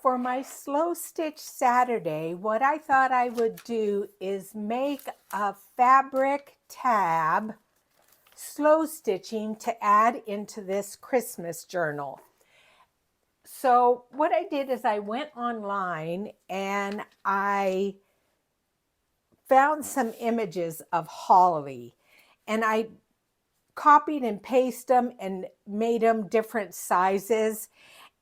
For my slow stitch Saturday, what I thought I would do is make a fabric tab slow stitching to add into this Christmas journal. So what I did is I went online and I found some images of holly, and I copied and pasted them and made them different sizes.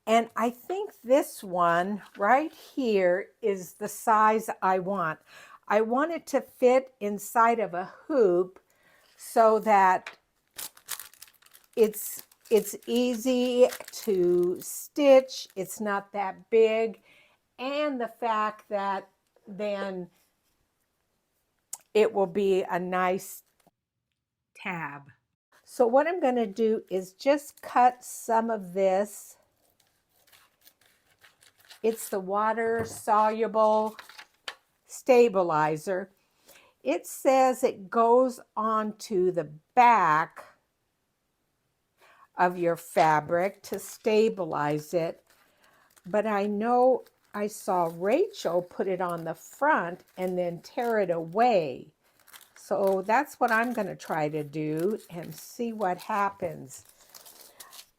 And I think this one right here is the size I want. I want it to fit inside of a hoop so that it's easy to stitch. It's not that big. And the fact that then it will be a nice tab. So what I'm going to do is just cut some of this. It's the water soluble stabilizer. It says it goes onto the back of your fabric to stabilize it, but I know I saw Rachel put it on the front and then tear it away. So that's what I'm going to try to do and see what happens.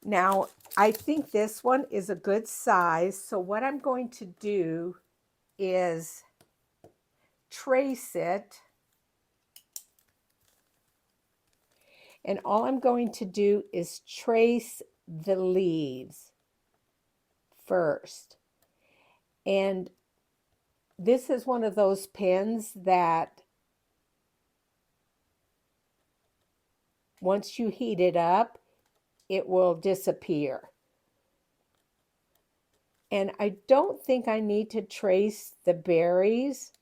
Now, I think this one is a good size, so what I'm going to do is trace it. And all I'm going to do is trace the leaves first. And this is one of those pens that once you heat it up, it will disappear. And I don't think I need to trace the berries.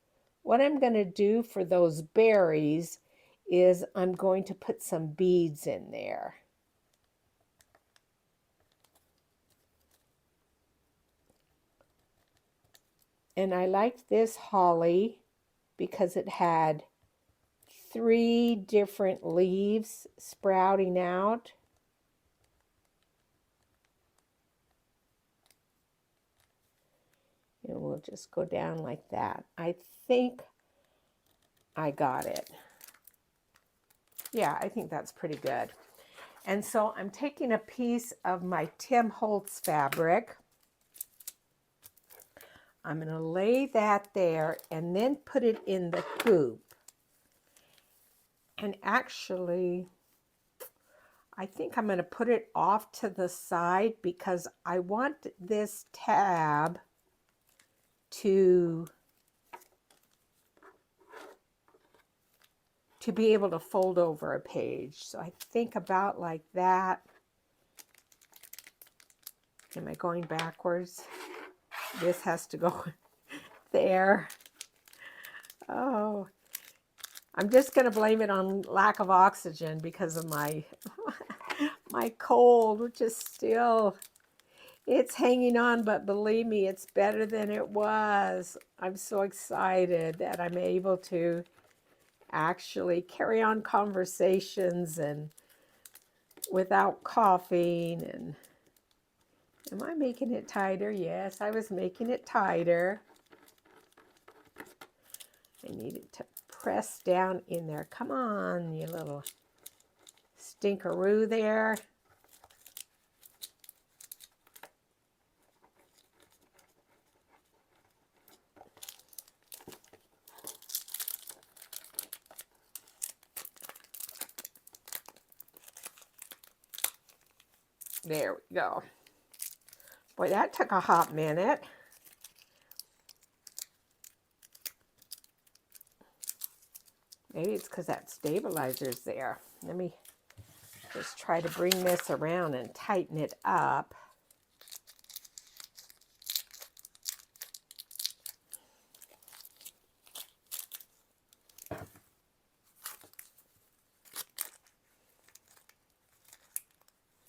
What I'm going to do for those berries is I'm going to put some beads in there. And I liked this holly because it had 3 different leaves sprouting out. And we'll just go down like that. I think I got it. Yeah, I think that's pretty good. And so I'm taking a piece of my Tim Holtz fabric. I'm going to lay that there and then put it in the hoop. And actually, I think I'm going to put it off to the side because I want this tab to be able to fold over a page. So I think about like that. Am I going backwards? This has to go there. Oh, I'm just going to blame it on lack of oxygen because of my my cold, which is still, it's hanging on, but believe me, it's better than it was. I'm so excited that I'm able to actually carry on conversations and without coughing. And am I making it tighter? Yes, I was making it tighter. I needed to press down in there. Come on, you little stinkeroo there. There we go. Boy, that took a hot minute. Maybe it's because that stabilizer's there. Let me just try to bring this around and tighten it up.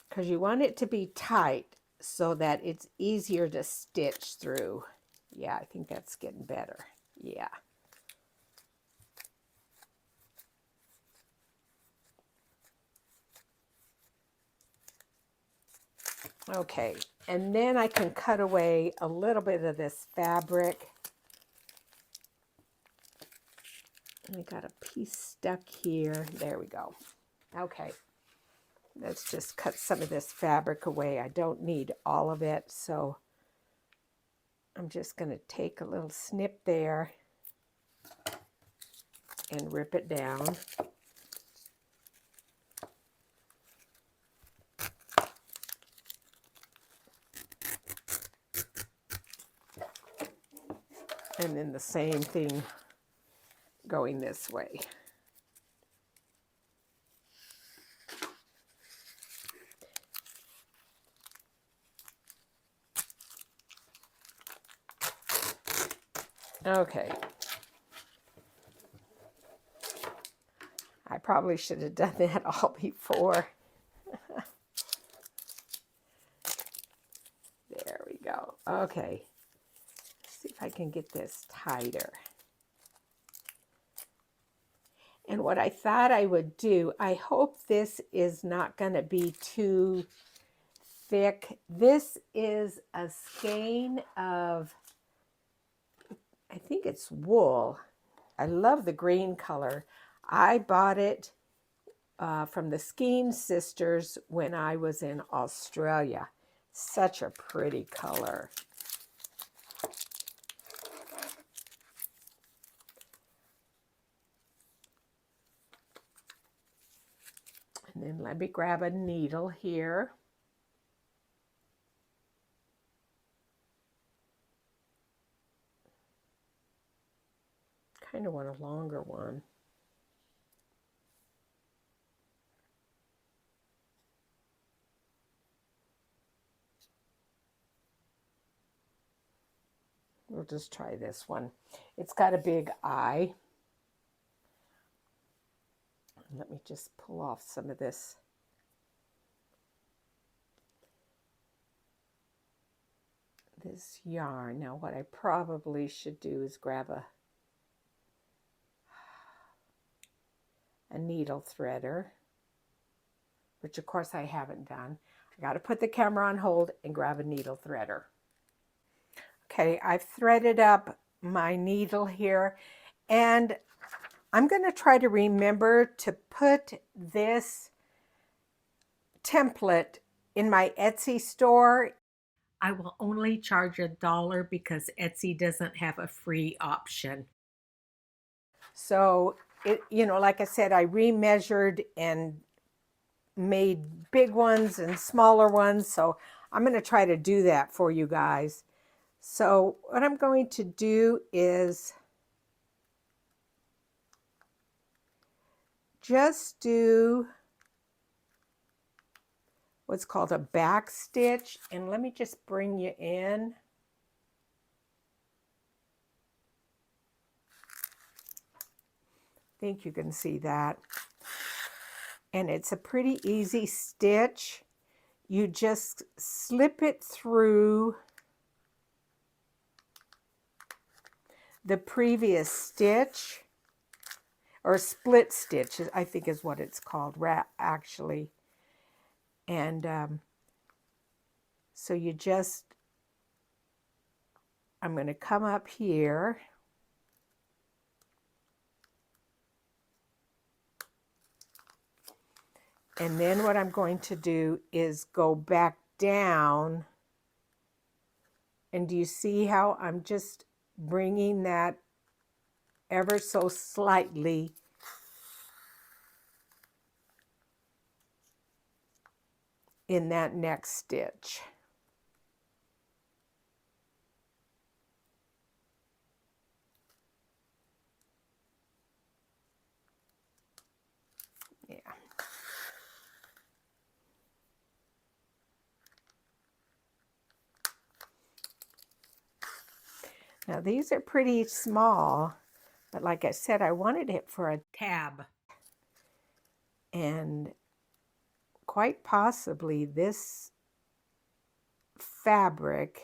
Because you want it to be tight so that it's easier to stitch through. Yeah, I think that's getting better. Yeah. Okay, And then I can cut away a little bit of this fabric. I got a piece stuck here. There we go. Okay. Let's just cut some of this fabric away. I don't need all of it, so I'm just going to take a little snip there and rip it down. And then the same thing going this way. Okay. I probably should have done that all before. There we go. Okay. Let's see if I can get this tighter. And what I thought I would do, I hope this is not going to be too thick. This is a skein of, I think it's wool. I love the green color. I bought it from the Skein sisters when I was in Australia. Such a pretty color. And then let me grab a needle here. Kind of want a longer one. We'll just try this one. It's got a big eye. Let me just pull off some of this. This yarn. Now what I probably should do is grab a needle threader, which of course I haven't done. I got to put the camera on hold and grab a needle threader. Okay, I've threaded up my needle here, and I'm going to try to remember to put this template in my Etsy store. I will only charge $1 because Etsy doesn't have a free option. So, like I said, I remeasured and made big ones and smaller ones. So I'm going to try to do that for you guys. So what I'm going to do is just do what's called a back stitch. And let me just bring you in. I think you can see that. And it's a pretty easy stitch. You just slip it through the previous stitch, or split stitch, I think is what it's called, actually. And so you just, I'm going to come up here. And then what I'm going to do is go back down. And do you see how I'm just bringing that ever so slightly in that next stitch? Yeah. Now these are pretty small, but like I said, I wanted it for a tab. And quite possibly this fabric,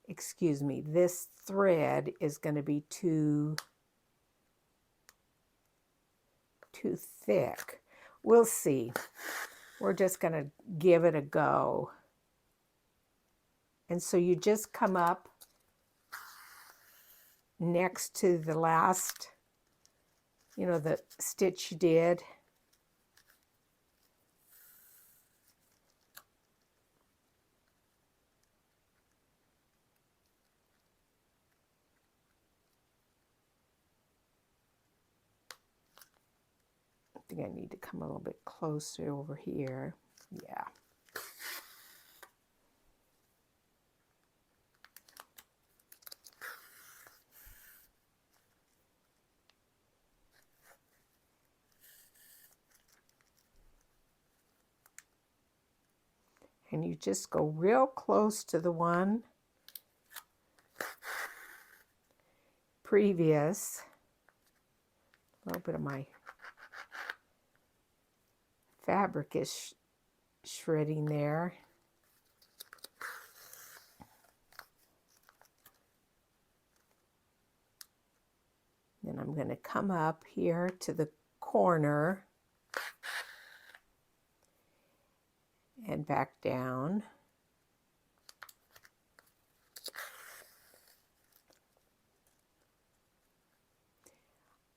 this thread is going to be too thick. We'll see. We're just going to give it a go. And so you just come up next to the last, the stitch you did. I think I need to come a little bit closer over here. Yeah. And you just go real close to the one previous. A little bit of my fabric is shredding there. Then I'm going to come up here to the corner and back down.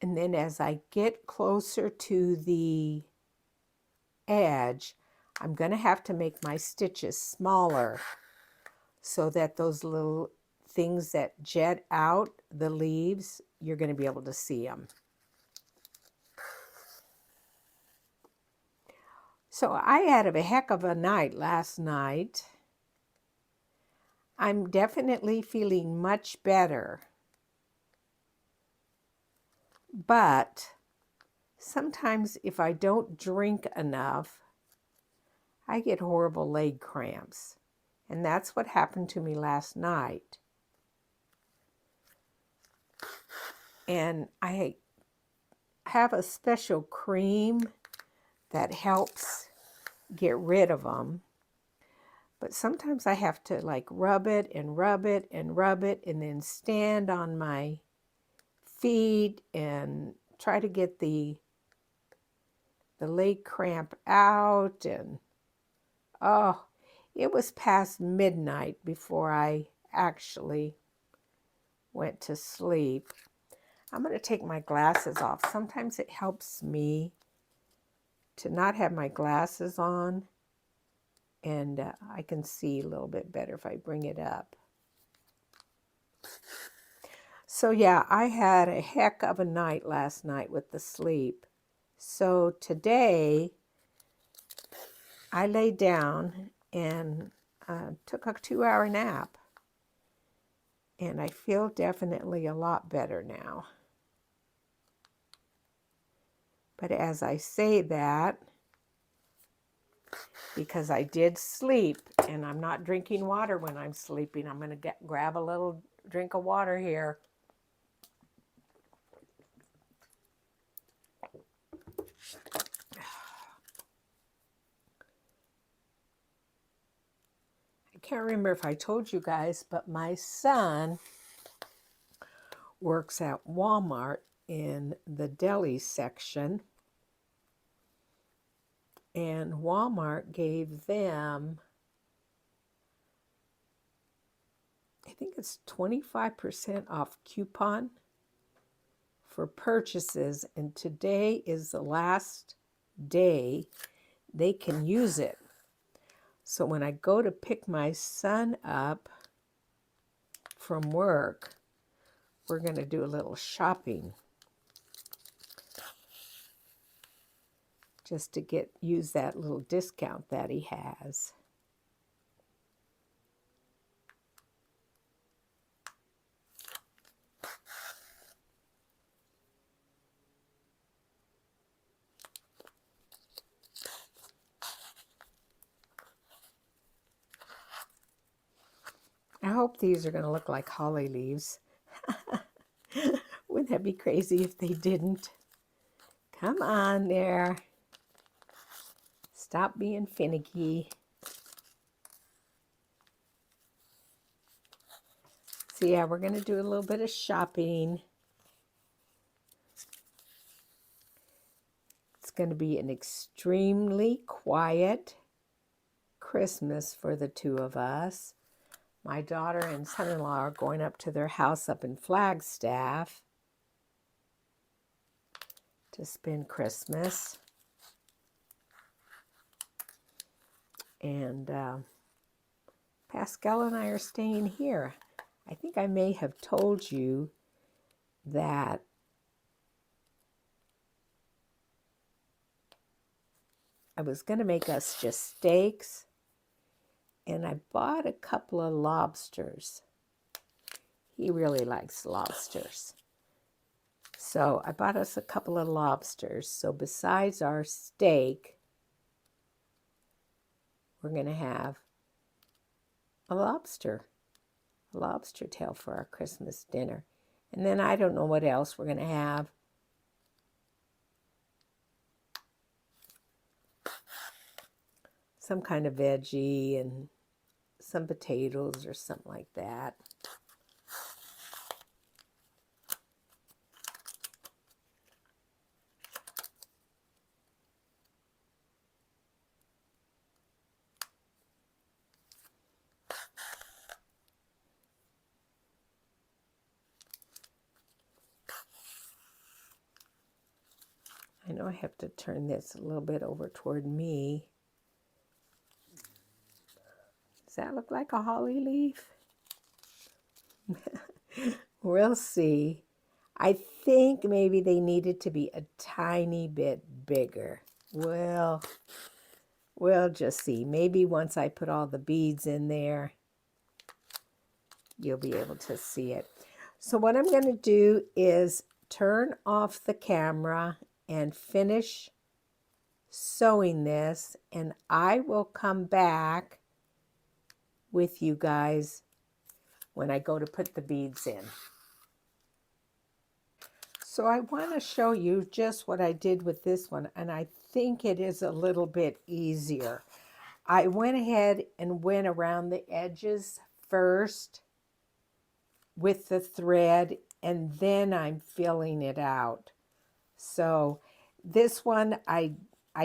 And then as I get closer to the edge, I'm going to have to make my stitches smaller so that those little things that jet out the leaves, you're going to be able to see them. So I had a heck of a night last night. I'm definitely feeling much better. But sometimes if I don't drink enough, I get horrible leg cramps. And that's what happened to me last night. And I have a special cream that helps get rid of them. But sometimes I have to like rub it and rub it and rub it and then stand on my feet and try to get the leg cramp out. And oh, it was past midnight before I actually went to sleep. I'm going to take my glasses off. Sometimes it helps me to not have my glasses on, and I can see a little bit better if I bring it up. So yeah, I had a heck of a night last night with the sleep. So today I laid down and took a 2-hour nap. And I feel definitely a lot better now. But as I say that, because I did sleep and I'm not drinking water when I'm sleeping, I'm going to grab a little drink of water here. I can't remember if I told you guys, but my son works at Walmart in the deli section. And Walmart gave them, I think it's 25% off coupon for purchases. And today is the last day they can use it. So when I go to pick my son up from work, we're going to do a little shopping just to use that little discount that he has. I hope these are going to look like holly leaves. Wouldn't that be crazy if they didn't? Come on there. Stop being finicky. So yeah, we're going to do a little bit of shopping. It's going to be an extremely quiet Christmas for the two of us. My daughter and son-in-law are going up to their house up in Flagstaff to spend Christmas. And Pascal and I are staying here. I think I may have told you that I was going to make us just steaks, and I bought a couple of lobsters. He really likes lobsters. So I bought us a couple of lobsters. So besides our steak, we're going to have a lobster tail for our Christmas dinner. And then I don't know what else we're going to have. Some kind of veggie and some potatoes or something like that. I know I have to turn this a little bit over toward me. Does that look like a holly leaf? We'll see. I think maybe they needed to be a tiny bit bigger. Well, we'll just see. Maybe once I put all the beads in there, you'll be able to see it. So what I'm going to do is turn off the camera and finish sewing this, and I will come back with you guys when I go to put the beads in. So I want to show you just what I did with this one, and I think it is a little bit easier. I went ahead and went around the edges first with the thread, and then I'm filling it out. So this one, I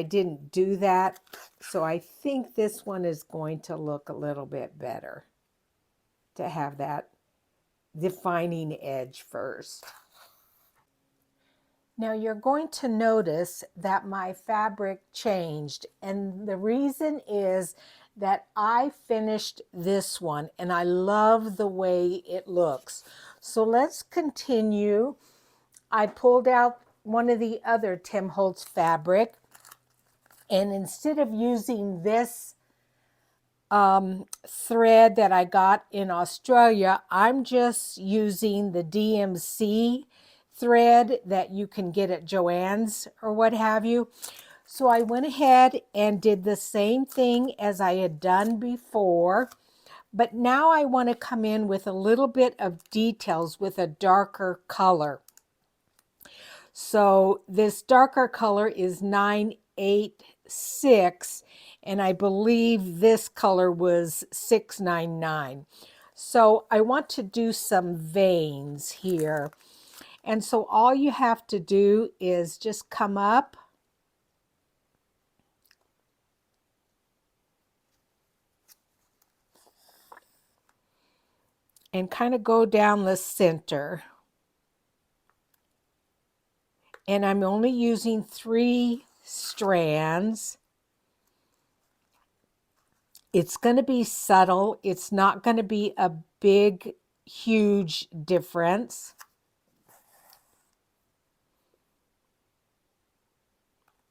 didn't do that, so I think this one is going to look a little bit better to have that defining edge first. Now you're going to notice that my fabric changed, and the reason is that I finished this one and I love the way it looks. So let's continue. I pulled out one of the other Tim Holtz fabric, and instead of using this thread that I got in Australia, I'm just using the DMC thread that you can get at Joann's or what have you. So I went ahead and did the same thing as I had done before, but now I want to come in with a little bit of details with a darker color. So this darker color is 986, and I believe this color was 699. So I want to do some veins here. And so all you have to do is just come up and kind of go down the center. And I'm only using 3 strands. It's going to be subtle. It's not going to be a big, huge difference.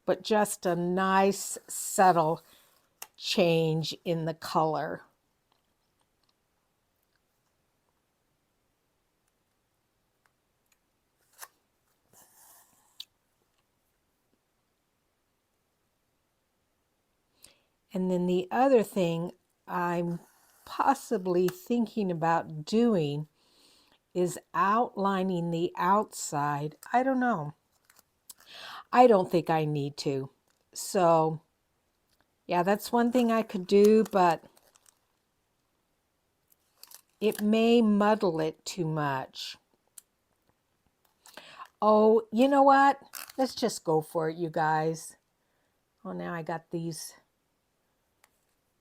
But just a nice, subtle change in the color. And then the other thing I'm possibly thinking about doing is outlining the outside. I don't know. I don't think I need to. So, yeah, that's one thing I could do, but it may muddle it too much. Oh, you know what? Let's just go for it, you guys. Oh, now I got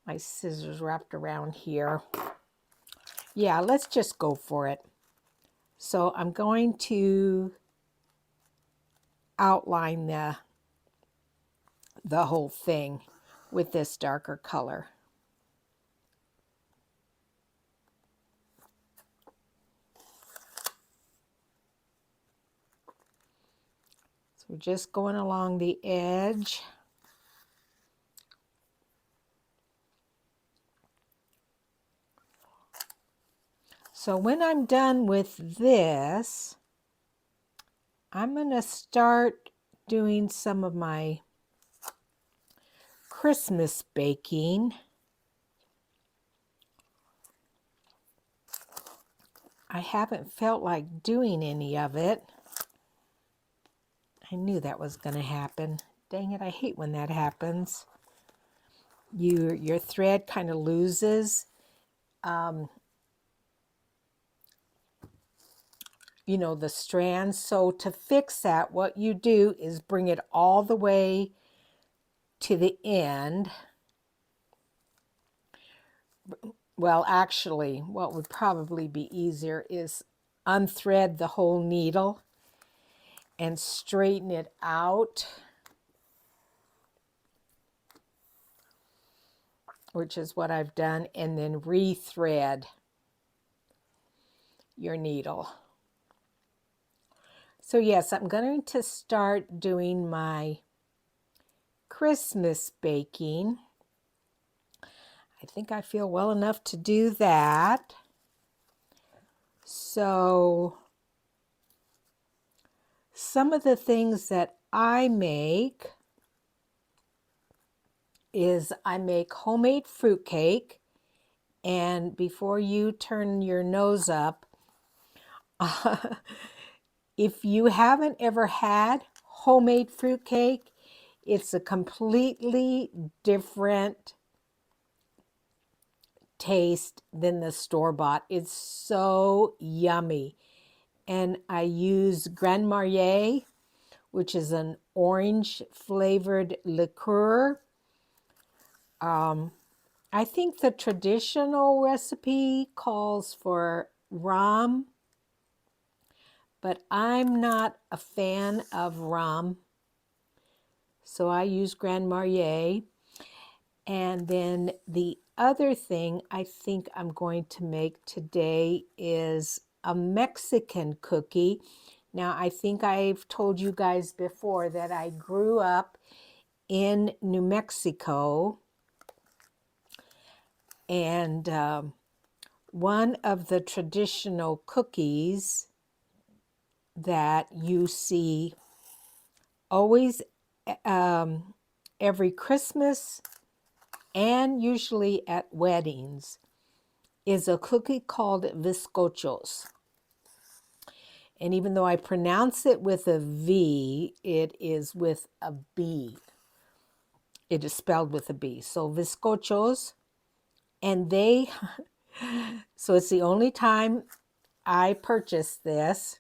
my scissors wrapped around here. Yeah, let's just go for it. So I'm going to outline the whole thing with this darker color. So we're just going along the edge. So when I'm done with this, I'm going to start doing some of my Christmas baking. I haven't felt like doing any of it. I knew that was going to happen. Dang it, I hate when that happens. Your thread kind of loses, you know, the strands. So to fix that, what you do is bring it all the way to the end. Well, actually, what would probably be easier is unthread the whole needle and straighten it out, which is what I've done, and then rethread your needle. So yes, I'm going to start doing my Christmas baking. I think I feel well enough to do that. So some of the things that I make is I make homemade fruitcake. And before you turn your nose up, if you haven't ever had homemade fruitcake, it's a completely different taste than the store-bought. It's so yummy. And I use Grand Marnier, which is an orange flavored liqueur. I think the traditional recipe calls for rum, but I'm not a fan of rum, so I use Grand Marnier. And then the other thing I think I'm going to make today is a Mexican cookie. Now, I think I've told you guys before that I grew up in New Mexico, and one of the traditional cookies that you see always every Christmas and usually at weddings is a cookie called bizcochos. And even though I pronounce it with a V, it is with a B. It is spelled with a B. So bizcochos, and they, so it's the only time I purchased this.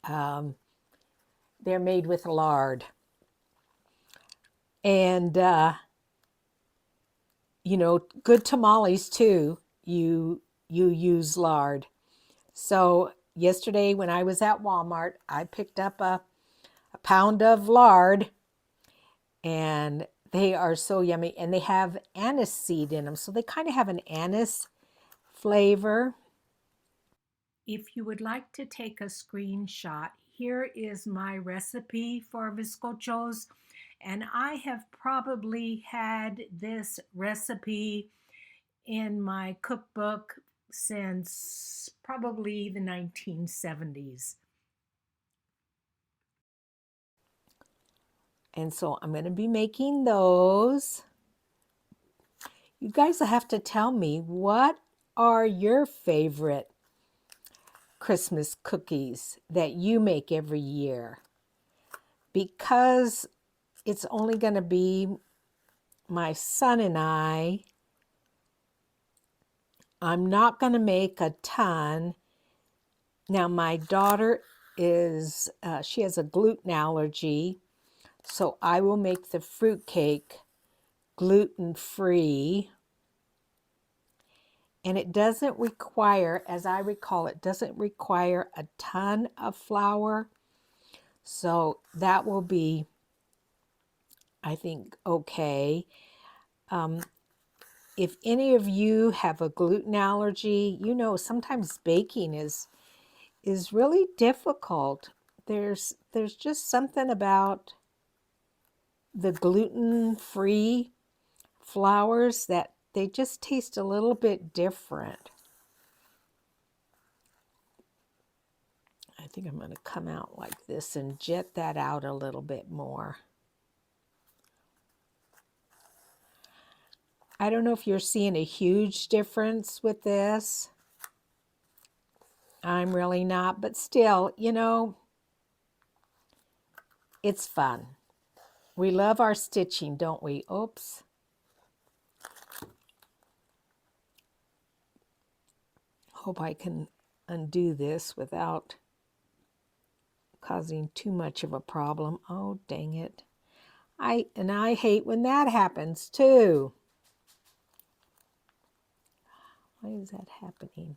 They're made with lard. And, you know, good tamales too, you use lard. So yesterday when I was at Walmart, I picked up a pound of lard, and they are so yummy. And they have anise seed in them, so they kind of have an anise flavor. If you would like to take a screenshot, here is my recipe for bizcochos. And I have probably had this recipe in my cookbook since probably the 1970s. And so I'm going to be making those. You guys will have to tell me, what are your favorite Christmas cookies that you make every year? Because it's only going to be my son and I'm not going to make a ton. Now, my daughter is, she has a gluten allergy, so I will make the fruitcake gluten-free. And it doesn't require, as I recall, it doesn't require a ton of flour. So that will be, I think, okay. If any of you have a gluten allergy, you know sometimes baking is really difficult. There's just something about the gluten-free flours that they just taste a little bit different. I think I'm going to come out like this and jet that out a little bit more. I don't know if you're seeing a huge difference with this. I'm really not, but still, you know, it's fun. We love our stitching, don't we? Oops. Hope I can undo this without causing too much of a problem. Oh, dang it. I hate when that happens too. Why is that happening?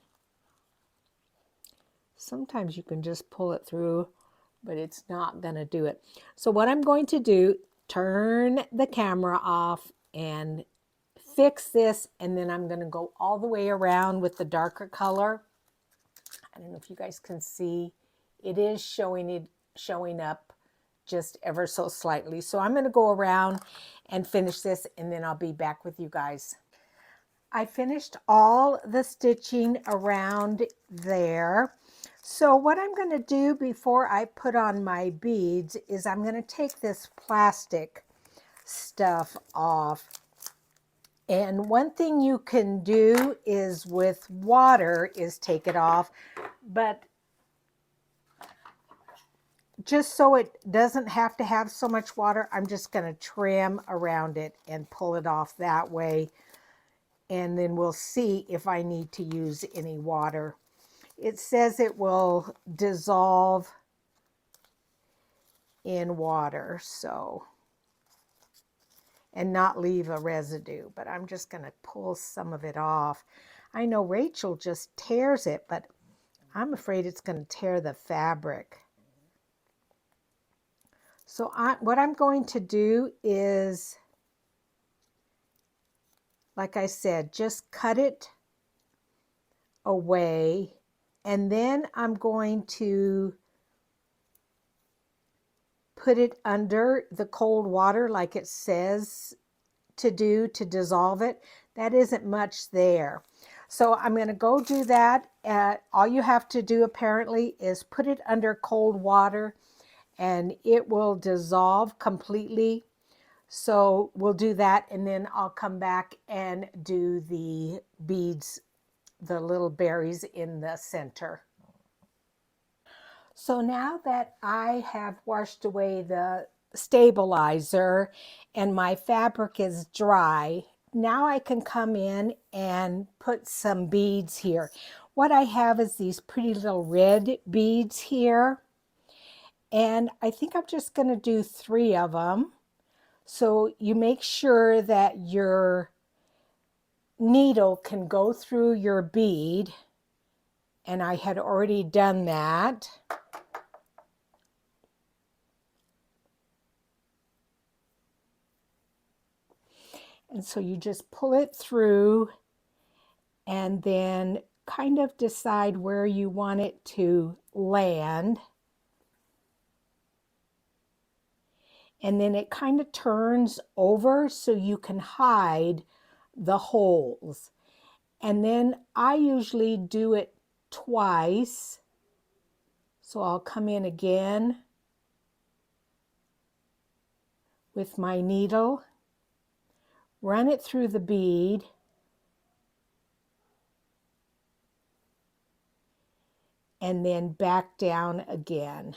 Sometimes you can just pull it through, but it's not going to do it. So what I'm going to do, turn the camera off and fix this, and then I'm going to go all the way around with the darker color. I don't know if you guys can see. It is showing up just ever so slightly. So I'm going to go around and finish this, and then I'll be back with you guys. I finished all the stitching around there. So what I'm going to do before I put on my beads is I'm going to take this plastic stuff off. And one thing you can do is with water is take it off, but just so it doesn't have to have so much water, I'm just going to trim around it and pull it off that way. And then we'll see if I need to use any water. It says it will dissolve in water, so, and not leave a residue, but I'm just going to pull some of it off. I know Rachel just tears it, but I'm afraid it's going to tear the fabric. So what I'm going to do is, like I said, just cut it away, and then I'm going to put it under the cold water like it says to do to dissolve it. That isn't much there. So I'm going to go do that. All you have to do apparently is put it under cold water and it will dissolve completely. So we'll do that, and then I'll come back and do the beads, the little berries in the center. So now that I have washed away the stabilizer and my fabric is dry, now I can come in and put some beads here. What I have is these pretty little red beads here. And I think I'm just going to do 3 of them. So you make sure that your needle can go through your bead. And I had already done that. And so you just pull it through and then kind of decide where you want it to land. And then it kind of turns over so you can hide the holes. And then I usually do it twice. So I'll come in again with my needle, run it through the bead, and then back down again.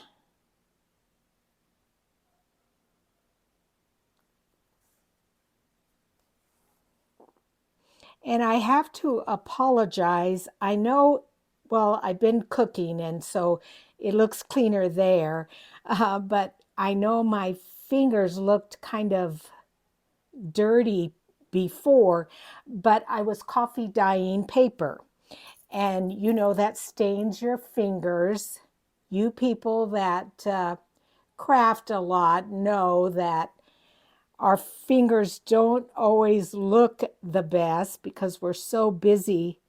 And I have to apologize. I know, well, I've been cooking and so it looks cleaner there, but I know my fingers looked kind of dirty before, but I was coffee dyeing paper. And you know that stains your fingers. You people that craft a lot know that our fingers don't always look the best because we're so busy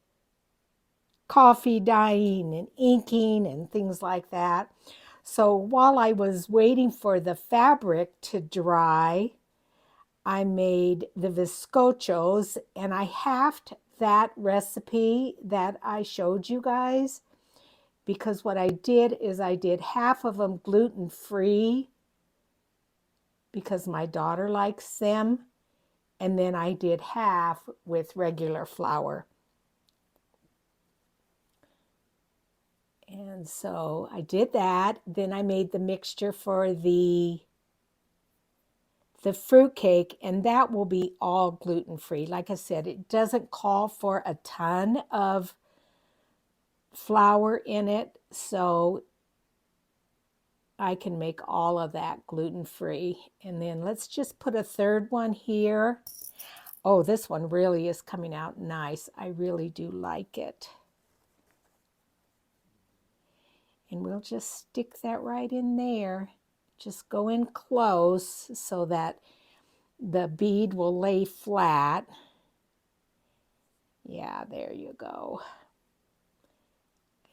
coffee dyeing and inking and things like that. So while I was waiting for the fabric to dry, I made the bizcochos, and I halved that recipe that I showed you guys, because what I did is I did half of them gluten-free because my daughter likes them, and then I did half with regular flour. And so I did that. Then I made the mixture for the fruit cake, and that will be all gluten-free. Like I said, it doesn't call for a ton of flour in it, so I can make all of that gluten-free. And then let's just put a third one here. Oh, this one really is coming out nice. I really do like it. And we'll just stick that right in there. Just go in close so that the bead will lay flat. Yeah, there you go.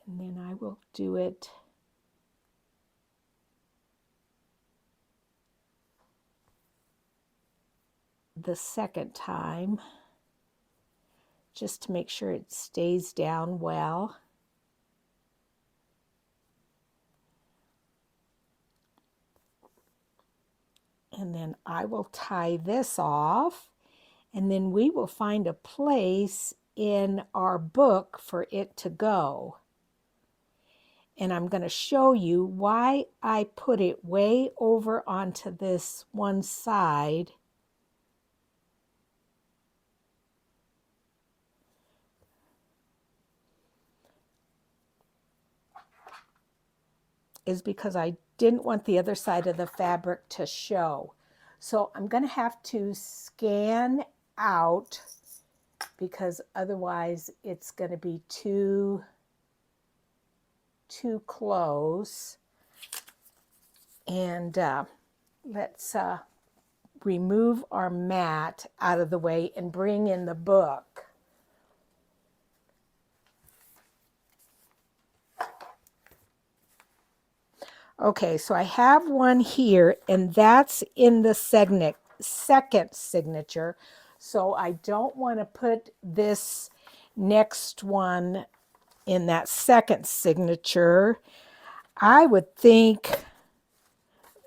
And then I will do it the second time, just to make sure it stays down well. And then I will tie this off, and then we will find a place in our book for it to go. And I'm going to show you why I put it way over onto this one side. Is because I didn't want the other side of the fabric to show. So I'm going to have to scan out, because otherwise it's going to be too close. And let's remove our mat out of the way and bring in the book. Okay, so I have one here, and that's in the second signature. So I don't want to put this next one in that second signature. I would think,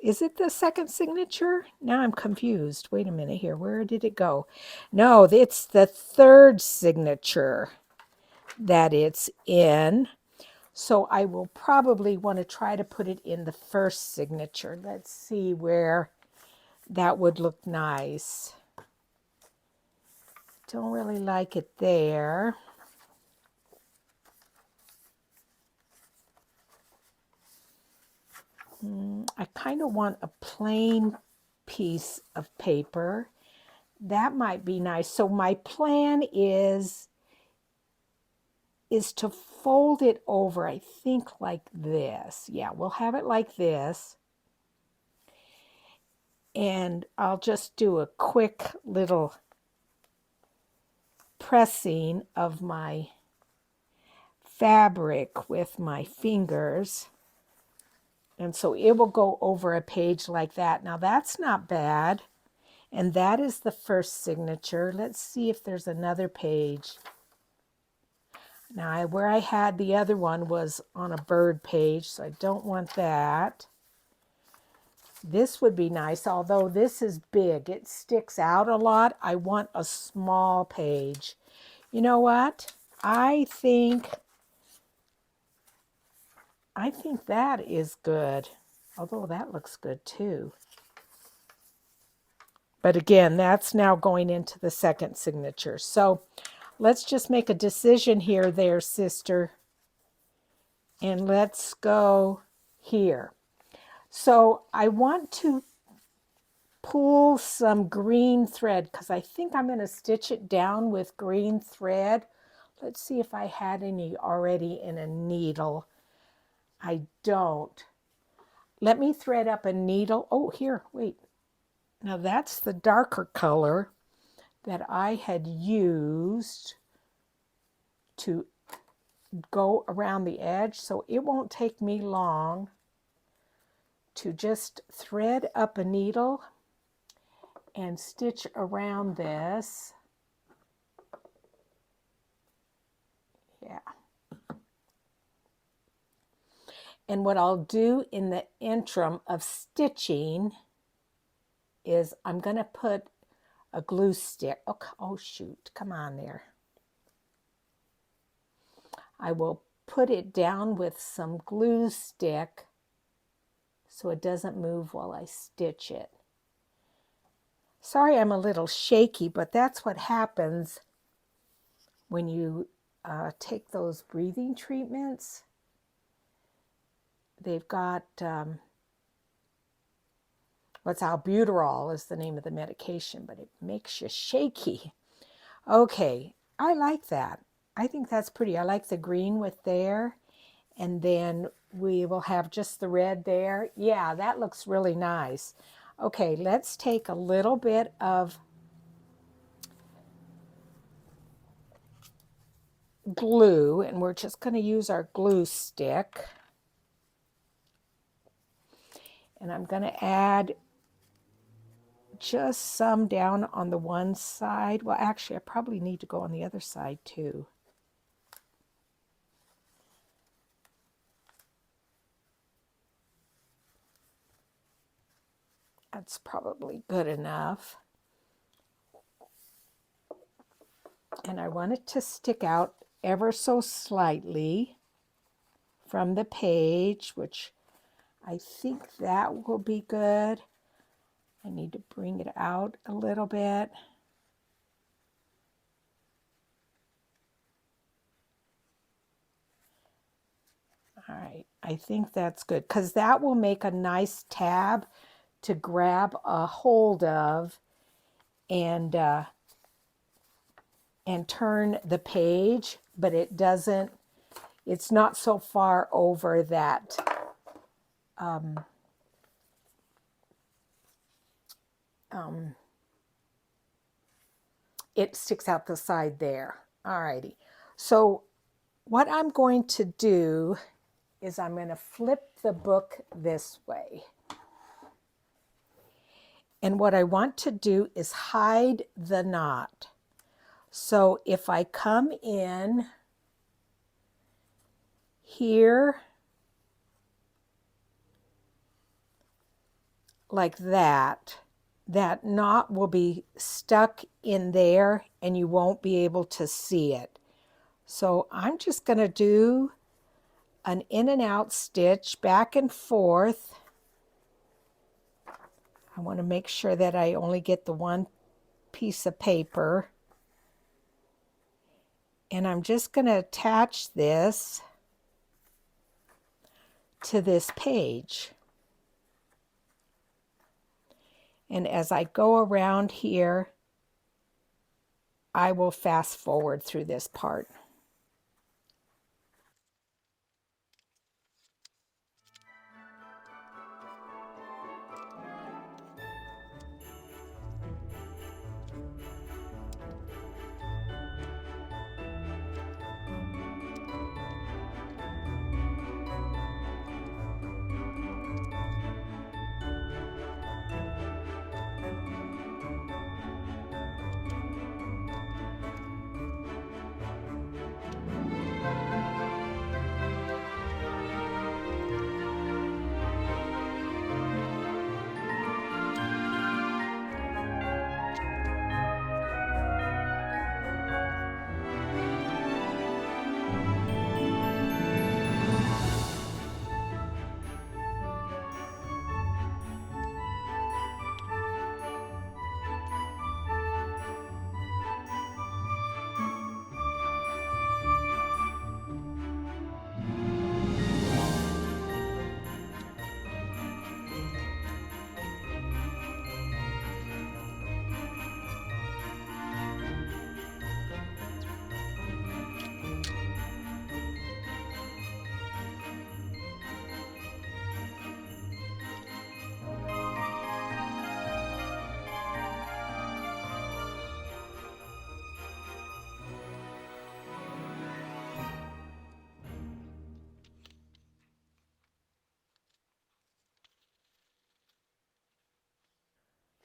is it the second signature? Now I'm confused. Wait a minute here. Where did it go? No, it's the third signature that it's in. So I will probably want to try to put it in the first signature. Let's see where that would look nice. Don't really like it there. I kind of want a plain piece of paper. That might be nice. So my plan is to fold it over, I think, like this. Yeah, we'll have it like this. And I'll just do a quick little pressing of my fabric with my fingers. And so it will go over a page like that. Now that's not bad. And that is the first signature. Let's see if there's another page. Now, where I had the other one was on a bird page, so I don't want that. This would be nice, although this is big. It sticks out a lot. I want a small page. You know what? I think that is good, although that looks good too. But again, that's now going into the second signature. So let's just make a decision here there, sister. And let's go here. So I want to pull some green thread because I think I'm going to stitch it down with green thread. Let's see if I had any already in a needle. I don't. Let me thread up a needle. Oh, here, wait. Now that's the darker color that I had used to go around the edge, so it won't take me long to just thread up a needle and stitch around this. Yeah. And what I'll do in the interim of stitching is I'm going to put a glue stick. Oh, shoot. Come on there. I will put it down with some glue stick so it doesn't move while I stitch it. Sorry I'm a little shaky, but that's what happens when you take those breathing treatments. They've got, what's albuterol is the name of the medication, but it makes you shaky. Okay, I like that. I think that's pretty. I like the green with there, and then we will have just the red there. Yeah, that looks really nice. Okay, let's take a little bit of glue, and we're just going to use our glue stick. And I'm going to add just some down on the one side. Well, actually, I probably need to go on the other side too. That's probably good enough. And I want it to stick out ever so slightly from the page, which I think that will be good. I need to bring it out a little bit. All right, I think that's good because that will make a nice tab to grab a hold of and turn the page, but it doesn't, it's not so far over that it sticks out the side there. All righty. So what I'm going to do is I'm going to flip the book this way. And what I want to do is hide the knot. So if I come in here like that, that knot will be stuck in there and you won't be able to see it. So I'm just going to do an in and out stitch back and forth. I want to make sure that I only get the one piece of paper. And I'm just going to attach this to this page. And as I go around here, I will fast forward through this part.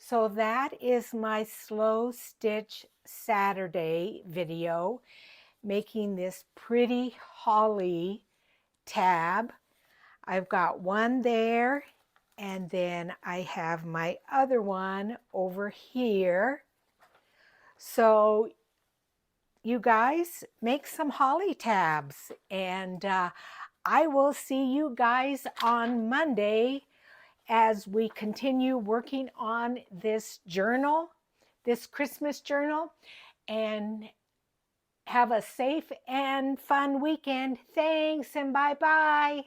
So that is my slow stitch Saturday video, making this pretty holly tab. I've got one there, and then I have my other one over here. So you guys make some holly tabs, and I will see you guys on Monday as we continue working on this journal, this Christmas journal, and have a safe and fun weekend. Thanks, and bye-bye.